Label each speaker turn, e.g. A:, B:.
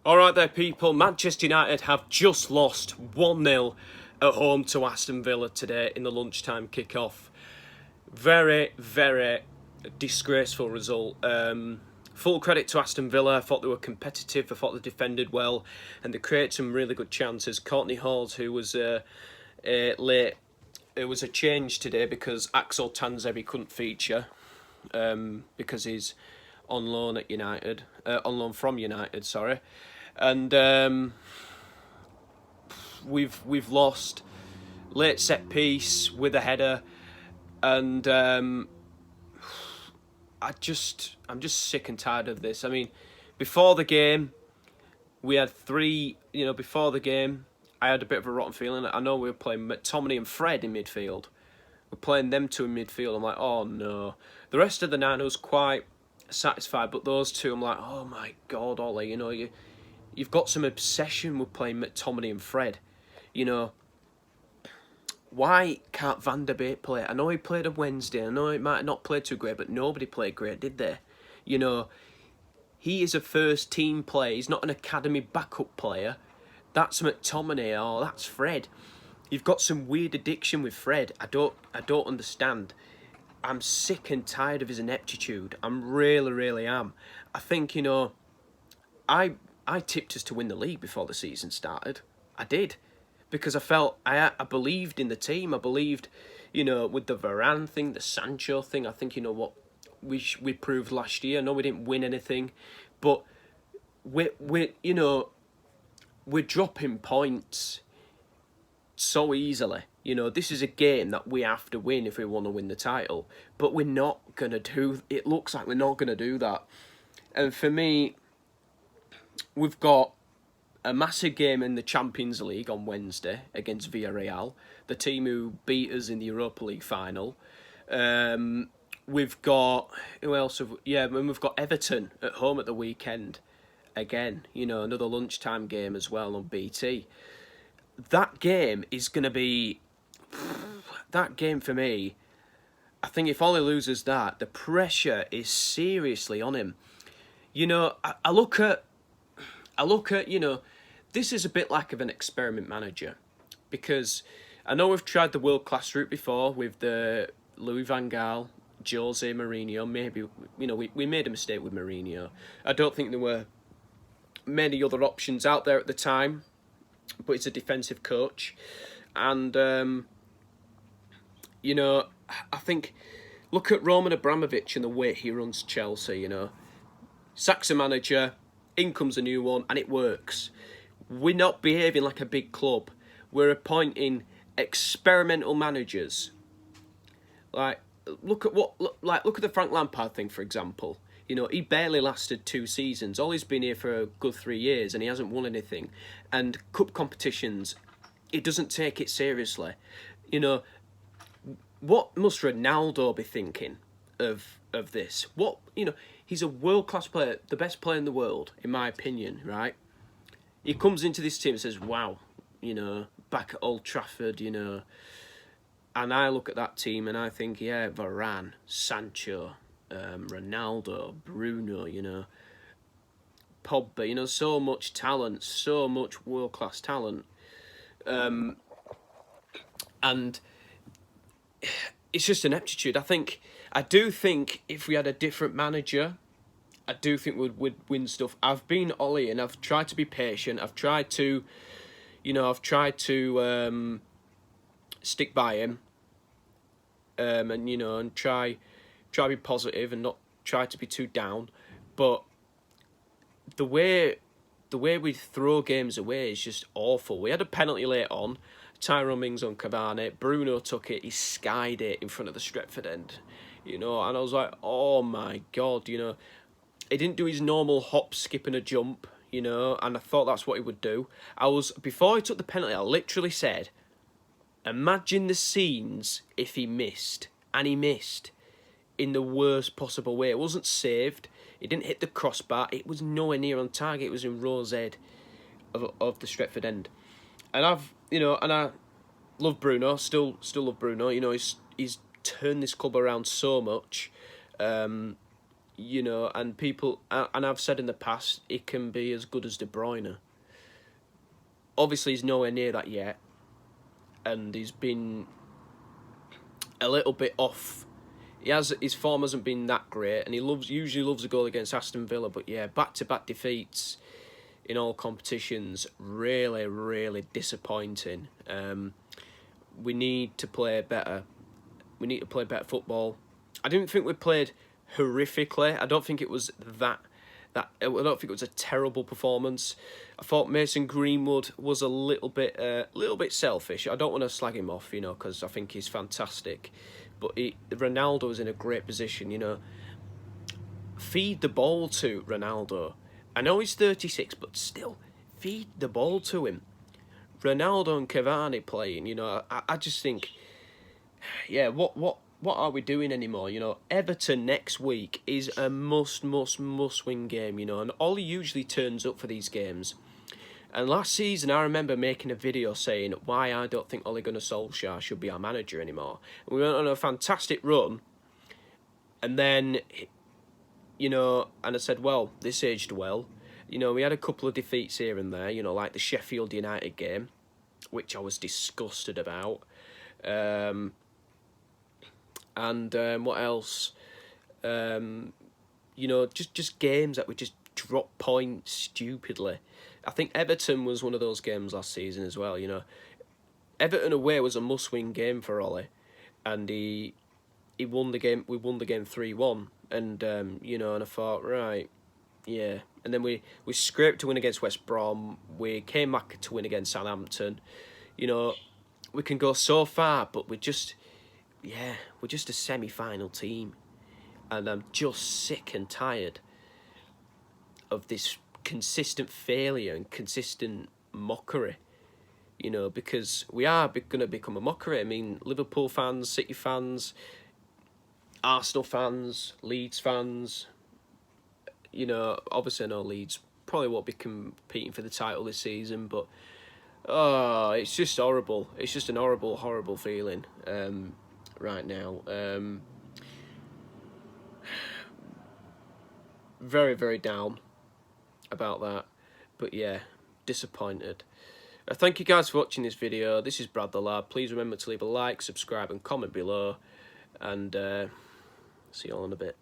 A: Alright there people, Manchester United have just lost 1-0 at home to Aston Villa today in the lunchtime kick-off. Very, very disgraceful result. Full credit to Aston Villa. I thought they were competitive, I thought they defended well, and they created some really good chances. Courtney Hall, who was late, it was a change today because Axel Tanzebi couldn't feature because he's on loan at United, on loan from United, sorry. And we've lost late set piece with a header, and I'm just sick and tired of this. I mean, before the game, we had three. Before the game, I had a bit of a rotten feeling. I know we were playing McTominay and Fred in midfield. We're playing them two in midfield. I'm like, oh no. The rest of the nine was quite satisfied, but those two, I'm like, oh my God, Ollie. You've got some obsession with playing McTominay and Fred. Why can't Van der Beek play? I know he played on Wednesday. I know he might have not played too great, but nobody played great, did they? He is a first team player. He's not an academy backup player. That's McTominay or that's Fred. You've got some weird addiction with Fred. I don't understand. I'm sick and tired of his ineptitude. I'm really, really am. I think, I tipped us to win the league before the season started. I did. Because I felt, I believed in the team. I believed, with the Varane thing, the Sancho thing. I think, what we proved last year. I know we didn't win anything. But we're dropping points so easily. This is a game that we have to win if we want to win the title. But we're not going to do... It looks like we're not going to do that. And for me, we've got a massive game in the Champions League on Wednesday against Villarreal, the team who beat us in the Europa League final. We've got... Who else? We've got Everton at home at the weekend. Again, another lunchtime game as well on BT. That game is going to be... That game for me, I think if Ollie loses that, the pressure is seriously on him. I look at, this is a bit like of an experiment manager, because I know we've tried the world-class route before with the Louis van Gaal, Jose Mourinho. Maybe, we made a mistake with Mourinho. I don't think there were many other options out there at the time, but it's a defensive coach. And, I think, look at Roman Abramovich and the way he runs Chelsea, Sacks a manager, in comes a new one, and it works. We're not behaving like a big club. We're appointing experimental managers. Look at the Frank Lampard thing, for example. He barely lasted 2 seasons. Ollie's been here for a good 3 years, and he hasn't won anything. And cup competitions, he doesn't take it seriously. What must Ronaldo be thinking of this? He's a world-class player, the best player in the world, in my opinion, right? He comes into this team and says, wow, back at Old Trafford, and I look at that team and I think, yeah, Varane, Sancho, Ronaldo, Bruno, Pogba, so much talent, so much world-class talent. And it's just an aptitude. I do think if we had a different manager, I do think we'd win stuff. I've been Ollie and I've tried to be patient. I've tried to stick by him, and try to be positive and not try to be too down. But the way we throw games away is just awful. We had a penalty late on. Tyrone Mings on Cavani. Bruno took it. He skied it in front of the Stretford end. And I was like, oh my God, he didn't do his normal hop, skip and a jump, and I thought that's what he would do. Before he took the penalty, I literally said, imagine the scenes if he missed. And he missed in the worst possible way. It wasn't saved. It didn't hit the crossbar. It was nowhere near on target. It was in row's head of the Stretford end. And I love Bruno, still love Bruno. He's turned this club around so much. you know, and people, and I've said in the past, it can be as good as De Bruyne. Obviously, he's nowhere near that yet, and he's been a little bit off. His form hasn't been that great, and he usually loves a goal against Aston Villa. But yeah, back-to-back defeats in all competitions, really, really disappointing. We need to play better. We need to play better football. I didn't think we played horrifically. I don't think it was I don't think it was a terrible performance. I thought Mason Greenwood was a little bit selfish. I don't want to slag him off, you know, because I think he's fantastic. But Ronaldo was in a great position, you know. Feed the ball to Ronaldo. I know he's 36, but still, feed the ball to him. Ronaldo and Cavani playing, you know, I just think, yeah, what are we doing anymore? You know, Everton next week is a must win game, you know, and Ollie usually turns up for these games. And last season, I remember making a video saying why I don't think Ole Gunnar Solskjaer should be our manager anymore. And we went on a fantastic run, and then, you know, and I said, well, this aged well. You know, we had a couple of defeats here and there, you know, like the Sheffield United game, which I was disgusted about. And what else? You know, just games that we just drop points stupidly. I think Everton was one of those games last season as well, you know. Everton away was a must-win game for Ollie, and he won the game. We won the game 3-1, and you know, and I thought, right, yeah. And then we scraped to win against West Brom. We came back to win against Southampton. You know, we can go so far, but we're just a semi-final team, and I'm just sick and tired of this consistent failure and consistent mockery, you know, because we are going to become a mockery. I mean, Liverpool fans, City fans, Arsenal fans, Leeds fans, you know, obviously I know Leeds probably won't be competing for the title this season, but it's just horrible. It's just an horrible feeling right now. Very, very down about that, but yeah, disappointed. Thank you guys for watching this video. This is Brad the Lad. Please remember to leave a like, subscribe and comment below, and see you all in a bit.